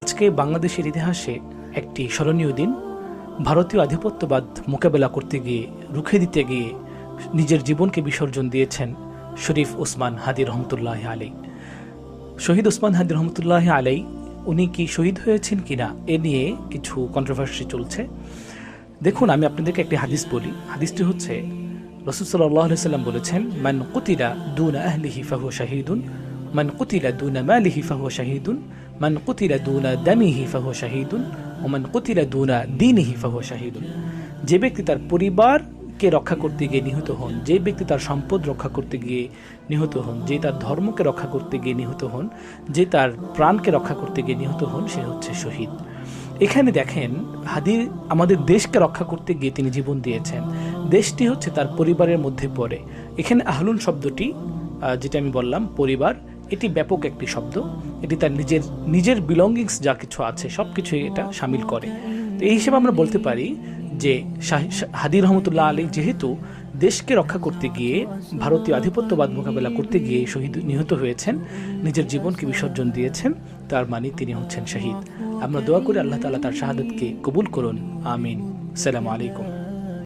আজকে বাংলাদেশের ইতিহাসে একটি স্মরণীয় দিন। ভারতীয় আধিপত্যবাদ মোকাবেলা করতে গিয়ে, রুখে দিতে গিয়ে নিজের জীবনকে বিসর্জন দিয়েছেন শরীফ ওসমান হাদি রহমতুল্লাহ আলাই। শহীদ ওসমান হাদি রহমতুল্লাহ আলাই উনি কি শহীদ হয়েছেন কিনা এ নিয়ে কিছু কন্ট্রোভার্সি চলছে। দেখুন, আমি আপনাদেরকে একটি হাদিস বলি। হাদিসটি হচ্ছে, রাসূল সাল্লাল্লাহু আলাইহি সাল্লাম বলেছেন, মান কুতিলা দুনা আহলিহি ফাহুয়া শাহীদুন, মান কুতিলা দুনা মালিহি ফাহুয়া শাহীদুন, মান কুতিলা দুনা দামিহি ফাহুয়া শাহীদুন, ও মান কুতিলা দুনা দীনিহি ফাহুয়া শাহীদুন। যে ব্যক্তি তার পরিবারকে রক্ষা করতে গিয়ে নিহত হন, যে ব্যক্তি তার সম্পদ রক্ষা করতে গিয়ে নিহত হন, যে তার ধর্মকে রক্ষা করতে গিয়ে নিহত হন, যে তার প্রাণকে রক্ষা করতে গিয়ে নিহত হন, সে হচ্ছে শহীদ। এখানে দেখেন, হাদি আমাদের দেশকে রক্ষা করতে গিয়ে তিনি জীবন দিয়েছেন। দেশটি হচ্ছে তার পরিবারের মধ্যে পড়ে। এখানে আহলুন শব্দটি, যেটা আমি বললাম পরিবার, এটি ব্যাপক একটি শব্দ। এটি তার নিজের বিলঙ্গিংস যা কিছু আছে সব কিছুই এটা সামিল করে। তো এই হিসেবে আমরা বলতে পারি যে হাদি রহমতুল্লাহ আলী যেহেতু দেশকে রক্ষা করতে গিয়ে, ভারতীয় আধিপত্যবাদ মোকাবেলা করতে গিয়ে নিহত হয়েছেন, নিজের জীবনকে বিসর্জন দিয়েছেন, তার মানে তিনি হচ্ছেন শহীদ। আমরা দোয়া করি আল্লাহ তাআলা তার শাহাদাতকে কবুল করুন। আমিন। আসসালামু আলাইকুম।